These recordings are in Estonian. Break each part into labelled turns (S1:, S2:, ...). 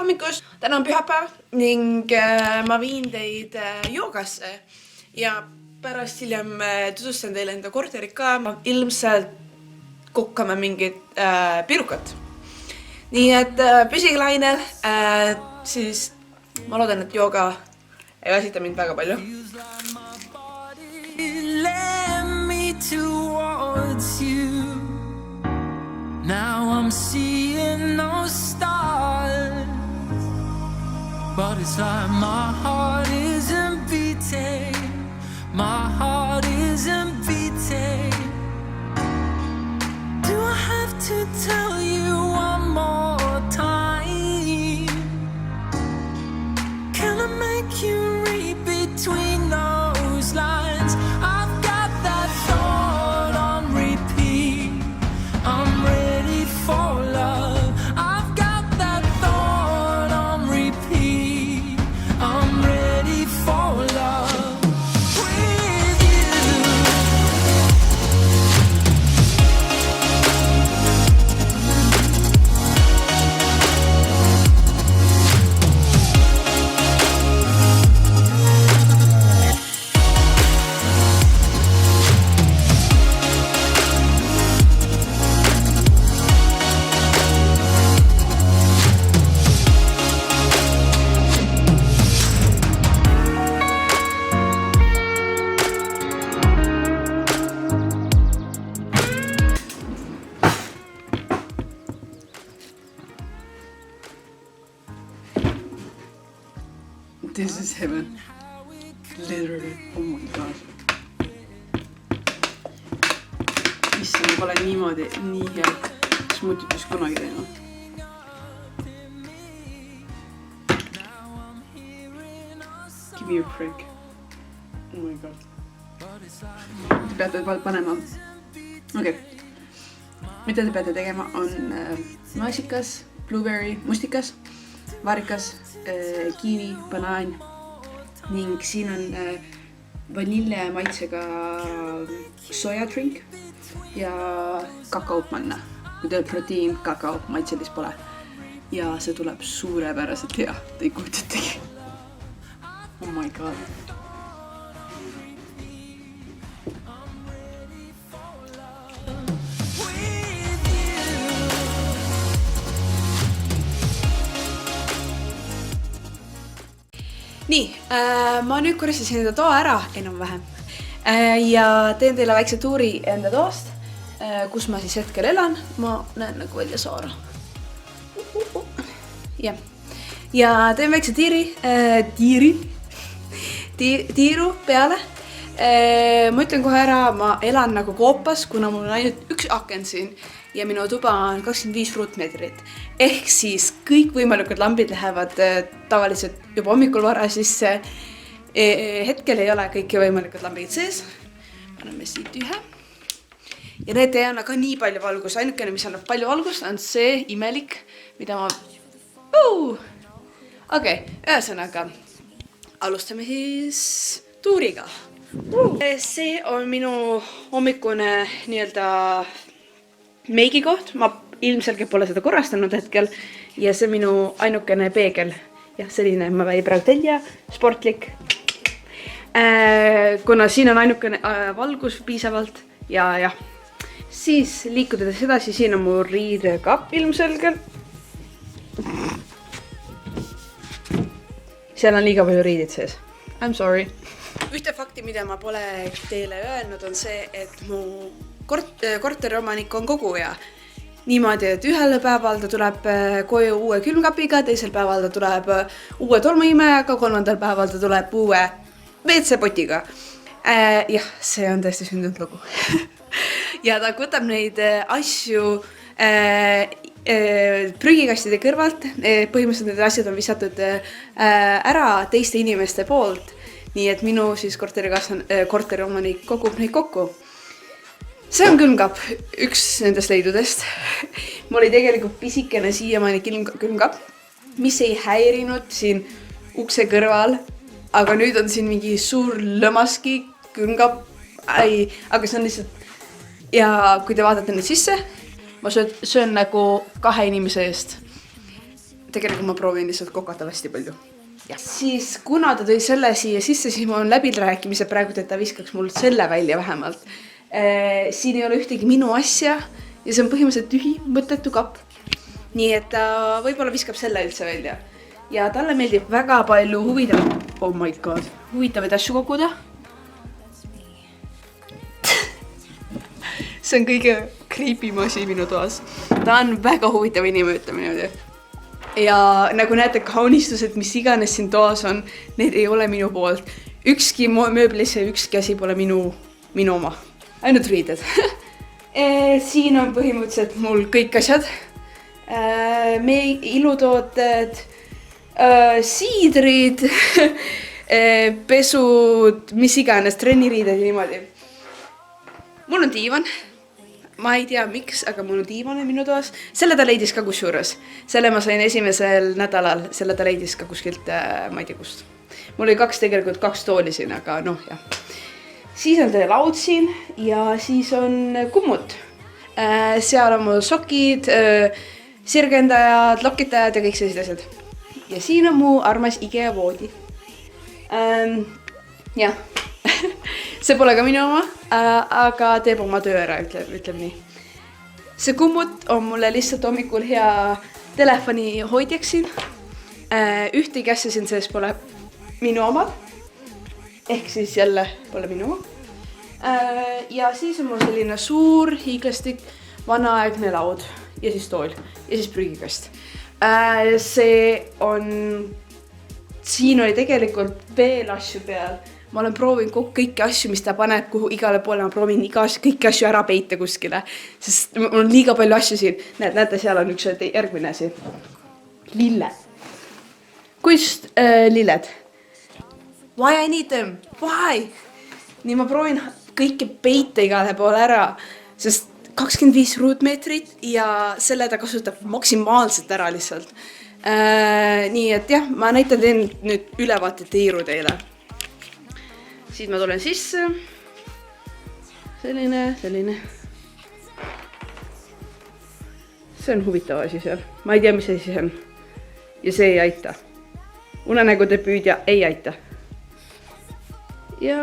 S1: hommikust, täna on pühapäev ning ma viin teid joogasse ja pärast hiljem tutvustan teile enda korterit ka. Ilmselt kukkame mingit pirukat. Nii et püsige lainel, siis ma loodan, et jooga ei väsita mind väga palju. Now I'm seeing no stars, but it's like my heart isn't beating, my heart isn't beating. Do I have to tell you one more time? Can I make you read between those lines? I've got that thought on repeat. I'm ready for love. I've got that thought on repeat. I'm ready for love with you.
S2: This is heaven. Literally. Oh my god. Issa, ma pole niimoodi nii head smuutitus kunagi teinud. Give me a break. Oh my god. Te peate panema. Okei. Mida te peate tegema on maasikas, blueberry, mustikas, varikas, kiivi, banaan ning siin on vanilje maitsega soja drink ja kakao panna. Kui teil protein, kakao, maitselis pole. Ja see tuleb suurepäraselt hea, te ei kujutategi. Oh my god.
S1: Nii, ma nüüd korrastasin enda toa ära enam-vähem ja teen teile väikse tuuri enda toost, kus ma siis hetkel elan. Ma näen nagu välja saara. Ja teen väikse tiiru peale. Ma ütlen kohe ära, ma elan nagu koopas, kuna mul on ainult üks aken siin ja minu tuba on 25 ruutmeetrit. Ehk siis kõik võimalikud lambid lähevad tavaliselt juba hommikul vara sisse. Hetkel ei ole kõiki võimalikud lambid sees. Paneme siit ühe. Ja need ei anna ka nii palju valgust. Ainukene, mis annab palju valgust, on see imelik, mida ma... Okei, ühesõnaga, alustame siis tuuriga. See on minu hommikune nii-öelda meigikoht. Ma ilmselgelt pole seda korrastanud hetkel ja see minu ainukene peegel. Ja selline ma väi praegu telja, sportlik. Kuna siin on ainukene valgus piisavalt ja. Siis liikudes edasi, siin on mu riidekapp ilmselgelt. Seal on liiga palju riidid sees. I'm sorry. Ühte fakti, mida ma pole teile öelnud, on see, et mu korteriomanik on koguja. Niimoodi, et ühel päeval ta tuleb koju uue külmkapiga, teisel päeval ta tuleb uue tolmuimejaga, kolmandal päeval ta tuleb uue WC-potiga. Jah, see on tõesti sündinud lugu. Ja ta võtab neid asju prügikastide kõrvalt. Põhimõtteliselt need asjad on visatud ära teiste inimeste poolt. Nii et minu siis korteriomanik kogub neid kokku. See on külmkapp, üks nendest leidudest. Mul oli tegelikult pisikene siiamaani külmkapp, mis ei häirinud siin ukse kõrval, aga nüüd on siin mingi suur lõmaski külmkapp. Aga see on lihtsalt... Ja kui te vaatate nüüd sisse, ma söön nagu 2 inimese eest. tegelikult ma proovin lihtsalt kokata hästi palju. Ja siis kuna ta tõi selle siia sisse, siis mul on läbirääkimise praegu, et ta viskaks mul selle välja vähemalt. Siin ei ole ühtegi minu asja ja see on põhimõtteliselt tühi, mõttetu kapp. Nii et ta võib-olla viskab selle üldse välja. Ja talle meeldib väga palju huvitavaid asju koguda. See on kõige creepy asi minu toas. Ta on väga huvitav inimene, ütleme niimoodi. Ja nagu näete, kaunistused, mis iganes siin toas on, need ei ole minu poolt. Ükski mööblisse, ükski asi pole minu oma. Ainult riided. Siin on põhimõtteliselt mul kõik asjad. Ilutooted, siidrid, pesud, mis iganes, trenniriided ja niimoodi. Mul on diivan. Ma ei tea miks, aga mul on diivan minu toas. Selle ta leidis ka kusjuures. Selle ma sain esimesel nädalal. Selle ta leidis ka kuskilt, ma ei tea kust. Mul oli tegelikult 2 tooli siin, aga noh, jah. Siis on teie laud siin ja siis on kummut. Seal on mul sokid, sirgendajad, lokitajad ja kõik sellised asjad. Ja siin on mu armas IKEA voodi. Jah, see pole ka minu oma, aga teeb oma töö ära, ütleb nii. See kummut on mulle lihtsalt hommikul hea telefoni hoidjaks siin. Ühtegi asja siin sees pole minu omad. Ehk siis jälle pole minu oma. Ja siis on mul selline suur hiiglastik vanaaegne laud ja siis tool ja siis prügikast. Siin oli tegelikult veel asju peal. Ma olen proovinud kõiki asju, mis ta paneb, kuhu igale poole. Ma proovin kõiki asju ära peita kuskile, sest mul on liiga palju asju siin. Näete, seal on üks järgmine asi. Lilled. Kust lilled? Why I need them? Why? Nii ma proovin kõike peita igale poole ära, sest 25 ruutmeetrit ja selle ta kasutab maksimaalselt ära lihtsalt. Nii et jah, ma näitan nüüd ülevaated tiiru teile. Siis ma tulen sisse. Selline. See on huvitav asi seal. Ma ei tea, mis asi see on. Ja see ei aita. Unenägude püüdja ei aita. Ja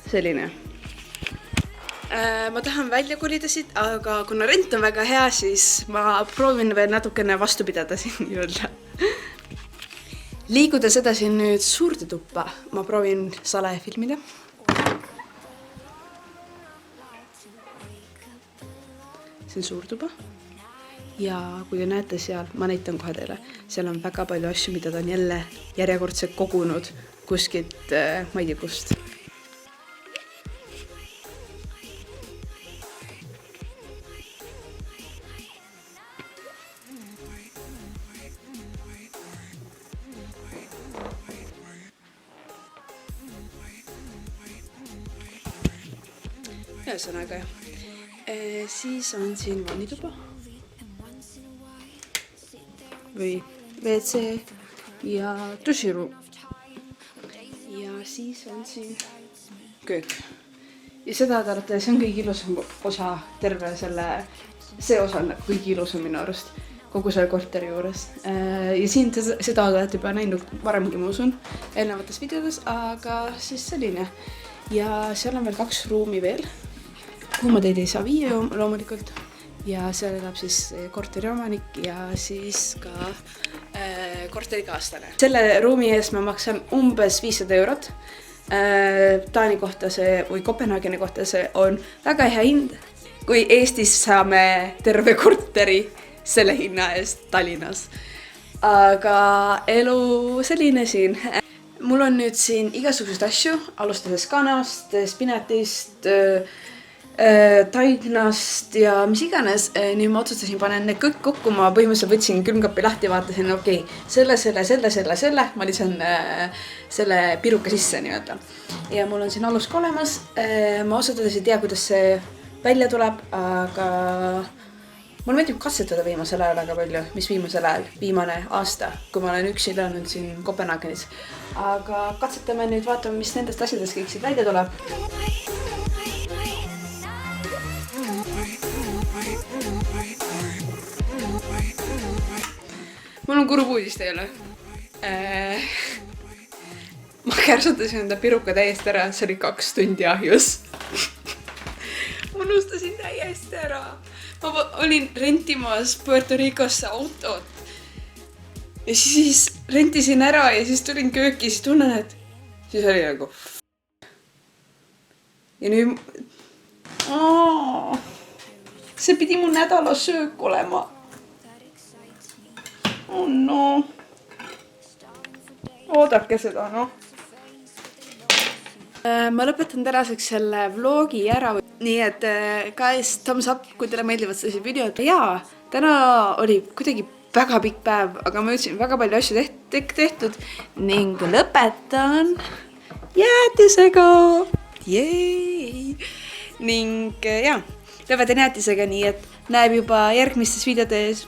S1: selline. Ma tahan välja kolida siit, aga kuna rent on väga hea, siis ma proovin veel natukene vastu pidada siin nii-öelda. Liigudes edasi nüüd suurde tuppa, ma proovin salaja filmida. See on suur tuba. Ja kui te näete seal, ma näitan kohe teile, seal on väga palju asju, mida ta on jälle järjekordselt kogunud kuskilt, ma ei tea kust. Ühesõnaga, siis on siin vannituba või WC ja duširuum. Ja siis on siin köök. Ja seda te olete, see on kõige ilusam osa terve see osa on kõige ilusam minu arust kogu selle korteri juures. Ja siin seda olete juba näinud varemgi, ma usun, eelnevates videodes, aga siis selline. Ja seal on veel 2 ruumi veel. Kuhu ma teid ei saa viia loomulikult. Ja seal elab siis korteri omanik ja siis ka korterikaaslane. Selle ruumi ees ma maksan umbes 500 €. Taani kohta see või Kopenhaageni kohta see on väga hea hind. Kui Eestis saame terve korteri selle hinna eest Tallinnas. Aga elu selline siin. Mul on nüüd siin igasugused asju, alustades kanast, spinatist, taignast ja mis iganes. Nüüd ma otsustasin panen need kõik kokku. Ma põhimõtteliselt võtsin külmkappi lahti, vaatasin, okei, selle. Ma lisan selle piruka sisse nii-öelda. Ja mul on siin alus ka olemas. Ma osutades ei tea, kuidas see välja tuleb, aga mul meeldib katsetada viimasel ajal väga palju. Mis viimasel ajal? Viimane aasta, kui ma olen üksi elanud siin Kopenhaagenis. Aga katsetame nüüd, vaatame, mis nendest asjadest kõik siit välja tuleb. mul on kurb uudis teile. Ma kärsutasin enda piruka täiesti ära, see oli 2 tundi ahjus. Ma unustasin täiesti ära. Ma olin rentimas Puerto Ricosse autot. Ja siis rentisin ära ja siis tulin kööki, siis tunnen, et siis oli nagu ja nüüd see pidi mu nädala söök olema. Oh no. Oodake seda, noh. Ma lõpetan tänaseks selle vlogi ära. Nii et guys, thumbs up, kui teile meeldivad sellised videod. Jaa, täna oli kuidagi väga pikk päev, aga ma ütlesin väga palju asju tehtud ning lõpetan jäätisega. Jeei! Ning jaa, lõpetan jäätisega, nii et näeb juba järgmistes videodes.